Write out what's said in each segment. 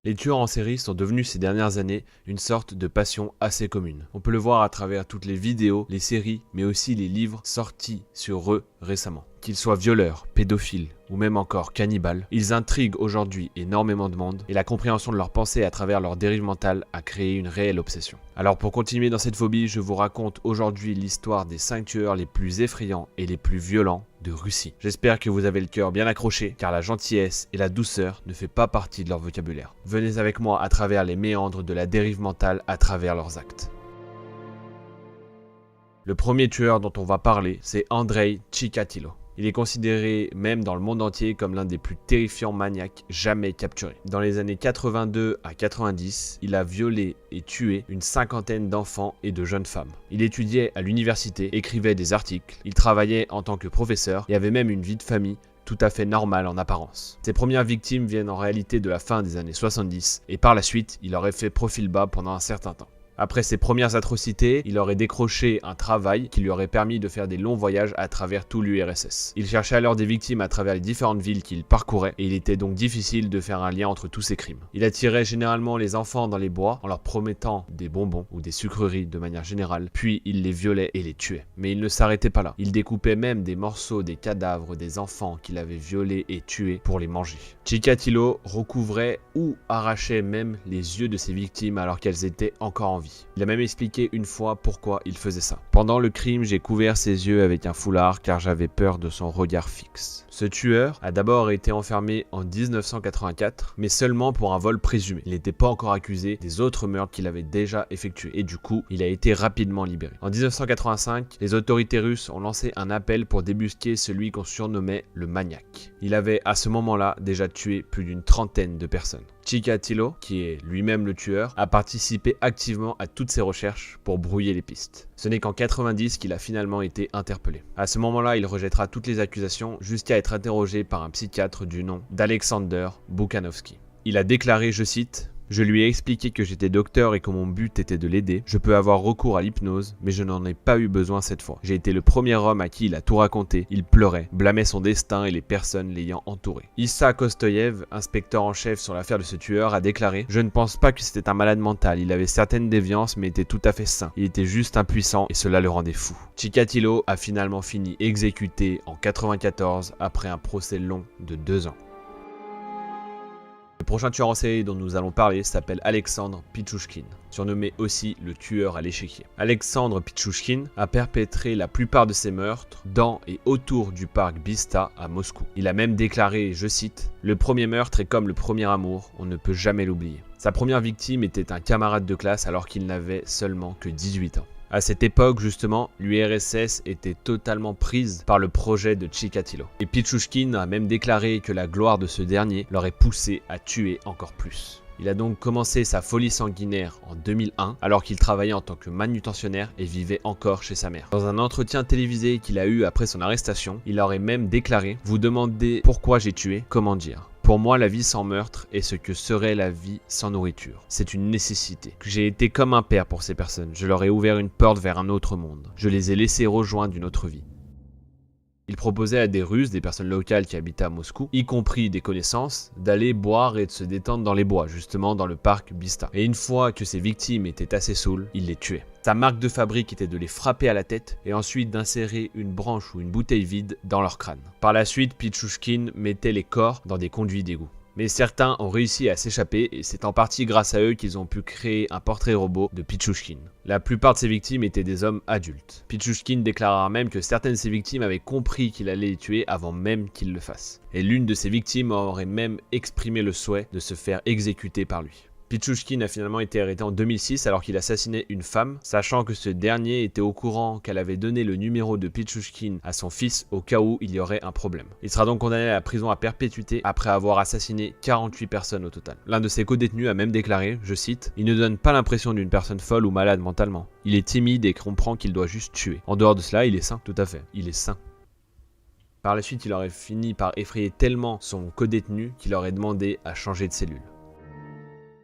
Les tueurs en série sont devenus ces dernières années une sorte de passion assez commune. On peut le voir à travers toutes les vidéos, les séries, mais aussi les livres sortis sur eux récemment. Qu'ils soient violeurs, pédophiles ou même encore cannibales, ils intriguent aujourd'hui énormément de monde et la compréhension de leurs pensées à travers leur dérive mentale a créé une réelle obsession. Alors pour continuer dans cette phobie, je vous raconte aujourd'hui l'histoire des 5 tueurs les plus effrayants et les plus violents de Russie. J'espère que vous avez le cœur bien accroché car la gentillesse et la douceur ne fait pas partie de leur vocabulaire. Venez avec moi à travers les méandres de la dérive mentale à travers leurs actes. Le premier tueur dont on va parler, c'est Andrei Chikatilo. Il est considéré même dans le monde entier comme l'un des plus terrifiants maniaques jamais capturés. Dans les années 82 à 90, il a violé et tué une cinquantaine d'enfants et de jeunes femmes. Il étudiait à l'université, écrivait des articles, il travaillait en tant que professeur et avait même une vie de famille tout à fait normale en apparence. Ses premières victimes viennent en réalité de la fin des années 70 et par la suite, il aurait fait profil bas pendant un certain temps. Après ses premières atrocités, il aurait décroché un travail qui lui aurait permis de faire des longs voyages à travers tout l'URSS. Il cherchait alors des victimes à travers les différentes villes qu'il parcourait et il était donc difficile de faire un lien entre tous ces crimes. Il attirait généralement les enfants dans les bois en leur promettant des bonbons ou des sucreries de manière générale, puis il les violait et les tuait. Mais il ne s'arrêtait pas là. Il découpait même des morceaux des cadavres des enfants qu'il avait violés et tués pour les manger. Chikatilo recouvrait ou arrachait même les yeux de ses victimes alors qu'elles étaient encore en vie. Il a même expliqué une fois pourquoi il faisait ça. Pendant le crime, j'ai couvert ses yeux avec un foulard car j'avais peur de son regard fixe. Ce tueur a d'abord été enfermé en 1984, mais seulement pour un vol présumé. Il n'était pas encore accusé des autres meurtres qu'il avait déjà effectués et du coup, il a été rapidement libéré. En 1985, les autorités russes ont lancé un appel pour débusquer celui qu'on surnommait le maniaque. Il avait à ce moment-là déjà tué plus d'une trentaine de personnes. Chikatilo, qui est lui-même le tueur, a participé activement à toutes ces recherches pour brouiller les pistes. Ce n'est qu'en 90 qu'il a finalement été interpellé. À ce moment-là, il rejettera toutes les accusations jusqu'à être interrogé par un psychiatre du nom d'Alexander Bukhanovsky. Il a déclaré, je cite, « Je lui ai expliqué que j'étais docteur et que mon but était de l'aider. Je peux avoir recours à l'hypnose, mais je n'en ai pas eu besoin cette fois. J'ai été le premier homme à qui il a tout raconté. Il pleurait, blâmait son destin et les personnes l'ayant entouré. » Issa Kostoyev, inspecteur en chef sur l'affaire de ce tueur, a déclaré « Je ne pense pas que c'était un malade mental. Il avait certaines déviances, mais était tout à fait sain. Il était juste impuissant et cela le rendait fou. » Chikatilo a finalement fini exécuté en 94 après un procès long de 2 ans. Le prochain tueur en série dont nous allons parler s'appelle Alexandre Pichouchkine, surnommé aussi le tueur à l'échiquier. Alexandre Pichouchkine a perpétré la plupart de ses meurtres dans et autour du parc Bista à Moscou. Il a même déclaré, je cite, « Le premier meurtre est comme le premier amour, on ne peut jamais l'oublier. » Sa première victime était un camarade de classe alors qu'il n'avait seulement que 18 ans. À cette époque, justement, l'URSS était totalement prise par le projet de Chikatilo. Et Pichouchkine a même déclaré que la gloire de ce dernier l'aurait poussé à tuer encore plus. Il a donc commencé sa folie sanguinaire en 2001 alors qu'il travaillait en tant que manutentionnaire et vivait encore chez sa mère. Dans un entretien télévisé qu'il a eu après son arrestation, il aurait même déclaré « Vous demandez pourquoi j'ai tué, comment dire ? Pour moi, la vie sans meurtre est ce que serait la vie sans nourriture. C'est une nécessité. J'ai été comme un père pour ces personnes. Je leur ai ouvert une porte vers un autre monde. Je les ai laissés rejoindre une autre vie. » Il proposait à des Russes, des personnes locales qui habitaient à Moscou, y compris des connaissances, d'aller boire et de se détendre dans les bois, justement dans le parc Bista. Et une fois que ses victimes étaient assez saoules, il les tuait. Sa marque de fabrique était de les frapper à la tête et ensuite d'insérer une branche ou une bouteille vide dans leur crâne. Par la suite, Pichouchkine mettait les corps dans des conduits d'égout. Mais certains ont réussi à s'échapper et c'est en partie grâce à eux qu'ils ont pu créer un portrait robot de Pichouchkine. La plupart de ses victimes étaient des hommes adultes. Pichouchkine déclara même que certaines de ses victimes avaient compris qu'il allait les tuer avant même qu'il le fasse. Et l'une de ses victimes aurait même exprimé le souhait de se faire exécuter par lui. Pichouchkine a finalement été arrêté en 2006 alors qu'il assassinait une femme, sachant que ce dernier était au courant qu'elle avait donné le numéro de Pichouchkine à son fils au cas où il y aurait un problème. Il sera donc condamné à la prison à perpétuité après avoir assassiné 48 personnes au total. L'un de ses co-détenus a même déclaré, je cite, « Il ne donne pas l'impression d'une personne folle ou malade mentalement. Il est timide et comprend qu'il doit juste tuer. En dehors de cela, il est sain. » Tout à fait, il est sain. Par la suite, il aurait fini par effrayer tellement son co-détenu qu'il aurait demandé à changer de cellule.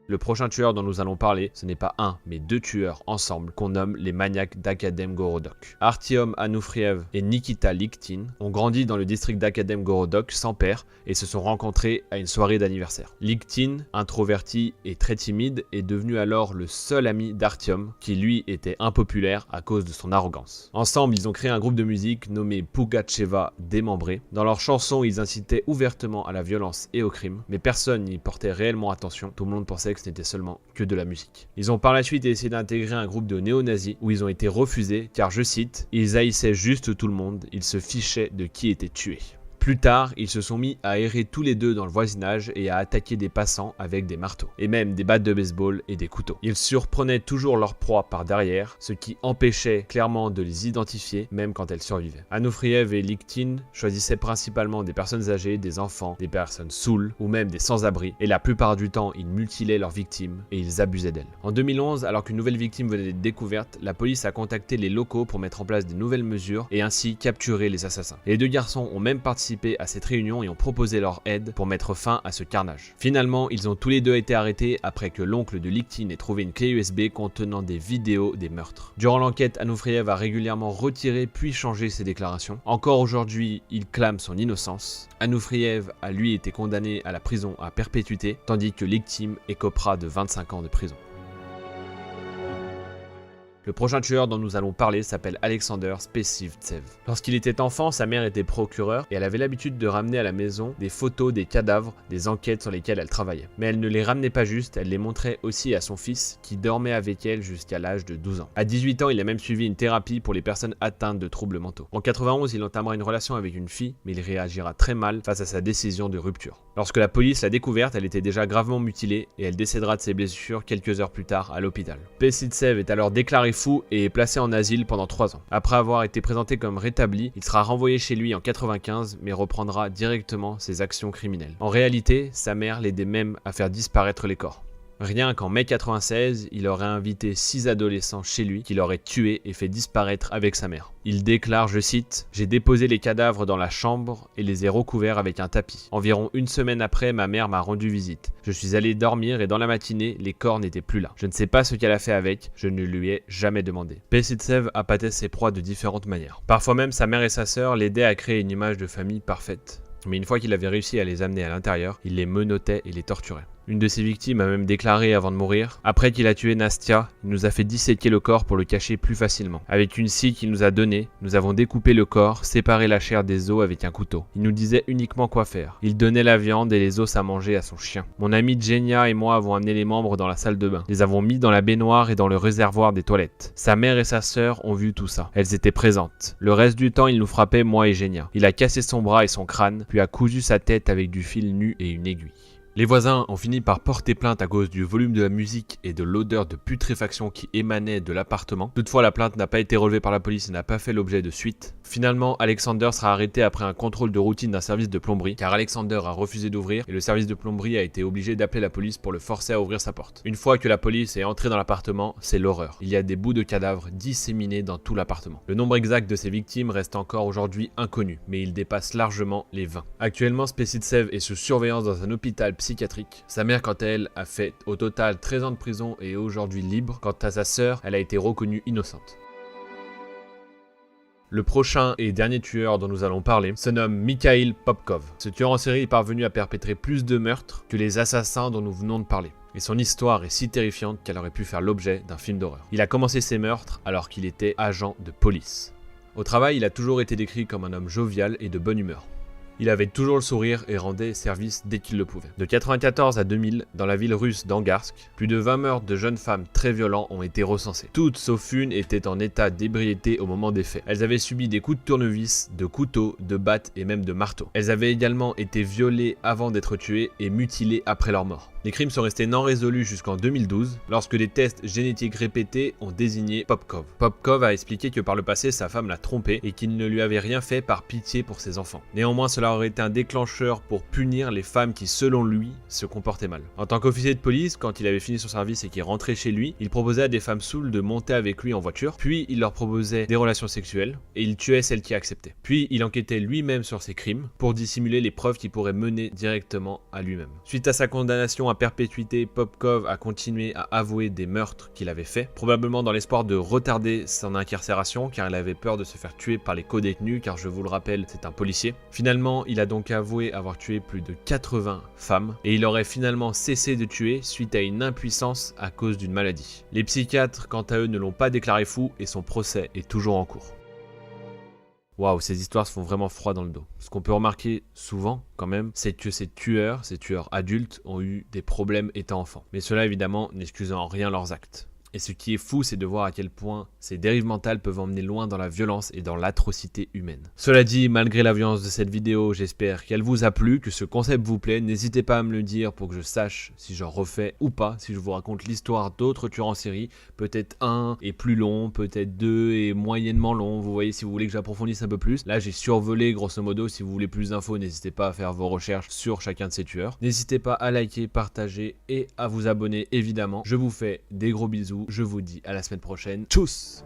Le prochain tueur dont nous allons parler, ce n'est pas un, mais deux tueurs ensemble qu'on nomme les maniaques d'Akadem-Gorodok. Artyom Anoufriev et Nikita Liktin ont grandi dans le district d'Akadem-Gorodok sans père et se sont rencontrés à une soirée d'anniversaire. Liktin, introverti et très timide, est devenu alors le seul ami d'Artyom, qui lui était impopulaire à cause de son arrogance. Ensemble, ils ont créé un groupe de musique nommé Pugacheva Démembré. Dans leurs chansons, ils incitaient ouvertement à la violence et au crime, mais personne n'y portait réellement attention. Tout le monde pensait que ce n'était seulement que de la musique. Ils ont par la suite essayé d'intégrer un groupe de néo-nazis où ils ont été refusés car, je cite, « ils haïssaient juste tout le monde, ils se fichaient de qui était tué ». Plus tard, ils se sont mis à errer tous les deux dans le voisinage et à attaquer des passants avec des marteaux, et même des battes de baseball et des couteaux. Ils surprenaient toujours leur proie par derrière, ce qui empêchait clairement de les identifier, même quand elles survivaient. Anoufriev et Liktin choisissaient principalement des personnes âgées, des enfants, des personnes saoules, ou même des sans-abri, et la plupart du temps, ils mutilaient leurs victimes et ils abusaient d'elles. En 2011, alors qu'une nouvelle victime venait d'être découverte, la police a contacté les locaux pour mettre en place des nouvelles mesures et ainsi capturer les assassins. Les deux garçons ont même participé à cette réunion et ont proposé leur aide pour mettre fin à ce carnage. Finalement, ils ont tous les deux été arrêtés après que l'oncle de Liktin ait trouvé une clé USB contenant des vidéos des meurtres. Durant l'enquête, Anoufriev a régulièrement retiré puis changé ses déclarations. Encore aujourd'hui, il clame son innocence. Anoufriev a lui été condamné à la prison à perpétuité, tandis que Liktin écopera de 25 ans de prison. Le prochain tueur dont nous allons parler s'appelle Alexander Spesivtsev. Lorsqu'il était enfant, sa mère était procureure et elle avait l'habitude de ramener à la maison des photos des cadavres des enquêtes sur lesquelles elle travaillait. Mais elle ne les ramenait pas juste, elle les montrait aussi à son fils qui dormait avec elle jusqu'à l'âge de 12 ans. À 18 ans, il a même suivi une thérapie pour les personnes atteintes de troubles mentaux. En 91, il entamera une relation avec une fille, mais il réagira très mal face à sa décision de rupture. Lorsque la police l'a découverte, elle était déjà gravement mutilée et elle décédera de ses blessures quelques heures plus tard à l'hôpital. Spesivtsev est alors déclaré fou et est placé en asile pendant 3 ans. Après avoir été présenté comme rétabli, il sera renvoyé chez lui en 95 mais reprendra directement ses actions criminelles. En réalité, sa mère l'aidait même à faire disparaître les corps. Rien qu'en mai 96, il aurait invité 6 adolescents chez lui qu'il aurait tués et fait disparaître avec sa mère. Il déclare, je cite, « J'ai déposé les cadavres dans la chambre et les ai recouverts avec un tapis. Environ une semaine après, ma mère m'a rendu visite. Je suis allé dormir et dans la matinée, les corps n'étaient plus là. Je ne sais pas ce qu'elle a fait avec, je ne lui ai jamais demandé. » Spesivtsev appâtait ses proies de différentes manières. Parfois même, sa mère et sa sœur l'aidaient à créer une image de famille parfaite. Mais une fois qu'il avait réussi à les amener à l'intérieur, il les menottait et les torturait. Une de ses victimes a même déclaré avant de mourir « Après qu'il a tué Nastia, il nous a fait disséquer le corps pour le cacher plus facilement. Avec une scie qu'il nous a donnée, nous avons découpé le corps, séparé la chair des os avec un couteau. Il nous disait uniquement quoi faire. Il donnait la viande et les os à manger à son chien. Mon amie Genia et moi avons amené les membres dans la salle de bain. Les avons mis dans la baignoire et dans le réservoir des toilettes. Sa mère et sa sœur ont vu tout ça. Elles étaient présentes. Le reste du temps, il nous frappait, moi et Genia. Il a cassé son bras et son crâne, puis a cousu sa tête avec du fil nu et une aiguille. » Les voisins ont fini par porter plainte à cause du volume de la musique et de l'odeur de putréfaction qui émanait de l'appartement. Toutefois, la plainte n'a pas été relevée par la police et n'a pas fait l'objet de suite. Finalement, Alexander sera arrêté après un contrôle de routine d'un service de plomberie, car Alexander a refusé d'ouvrir et le service de plomberie a été obligé d'appeler la police pour le forcer à ouvrir sa porte. Une fois que la police est entrée dans l'appartement, c'est l'horreur. Il y a des bouts de cadavres disséminés dans tout l'appartement. Le nombre exact de ces victimes reste encore aujourd'hui inconnu, mais il dépasse largement les 20. Actuellement, Spesivtsev est sous surveillance dans un hôpital psychiatrique. Sa mère, quant à elle, a fait au total 13 ans de prison et est aujourd'hui libre. Quant à sa sœur, elle a été reconnue innocente. Le prochain et dernier tueur dont nous allons parler se nomme Mikhail Popkov. Ce tueur en série est parvenu à perpétrer plus de meurtres que les assassins dont nous venons de parler. Et son histoire est si terrifiante qu'elle aurait pu faire l'objet d'un film d'horreur. Il a commencé ses meurtres alors qu'il était agent de police. Au travail, il a toujours été décrit comme un homme jovial et de bonne humeur. Il avait toujours le sourire et rendait service dès qu'il le pouvait. De 1994 à 2000, dans la ville russe d'Angarsk, plus de 20 meurtres de jeunes femmes très violents ont été recensés. Toutes sauf une étaient en état d'ébriété au moment des faits. Elles avaient subi des coups de tournevis, de couteaux, de battes et même de marteaux. Elles avaient également été violées avant d'être tuées et mutilées après leur mort. Les crimes sont restés non résolus jusqu'en 2012, lorsque des tests génétiques répétés ont désigné Popkov. Popkov a expliqué que par le passé, sa femme l'a trompé et qu'il ne lui avait rien fait par pitié pour ses enfants. Néanmoins, cela ça aurait été un déclencheur pour punir les femmes qui, selon lui, se comportaient mal. En tant qu'officier de police, quand il avait fini son service et qu'il rentrait chez lui, il proposait à des femmes saoules de monter avec lui en voiture, puis il leur proposait des relations sexuelles, et il tuait celles qui acceptaient. Puis il enquêtait lui-même sur ses crimes, pour dissimuler les preuves qui pourraient mener directement à lui-même. Suite à sa condamnation à perpétuité, Popkov a continué à avouer des meurtres qu'il avait faits, probablement dans l'espoir de retarder son incarcération, car il avait peur de se faire tuer par les co-détenus, car je vous le rappelle, c'est un policier. Finalement, il a donc avoué avoir tué plus de 80 femmes, et il aurait finalement cessé de tuer suite à une impuissance à cause d'une maladie. Les psychiatres, quant à eux, ne l'ont pas déclaré fou, et son procès est toujours en cours. Waouh, ces histoires se font vraiment froid dans le dos. Ce qu'on peut remarquer souvent, quand même, c'est que ces tueurs adultes, ont eu des problèmes étant enfants. Mais cela, évidemment, n'excuse en rien leurs actes. Et ce qui est fou, c'est de voir à quel point ces dérives mentales peuvent emmener loin dans la violence et dans l'atrocité humaine. Cela dit, malgré la violence de cette vidéo, j'espère qu'elle vous a plu, que ce concept vous plaît. N'hésitez pas à me le dire pour que je sache si j'en refais ou pas, si je vous raconte l'histoire d'autres tueurs en série. Peut-être un est plus long, peut-être deux est moyennement long. Vous voyez, si vous voulez que j'approfondisse un peu plus. Là, j'ai survolé grosso modo. Si vous voulez plus d'infos, n'hésitez pas à faire vos recherches sur chacun de ces tueurs. N'hésitez pas à liker, partager et à vous abonner, évidemment. Je vous fais des gros bisous. Je vous dis à la semaine prochaine. Tchuss!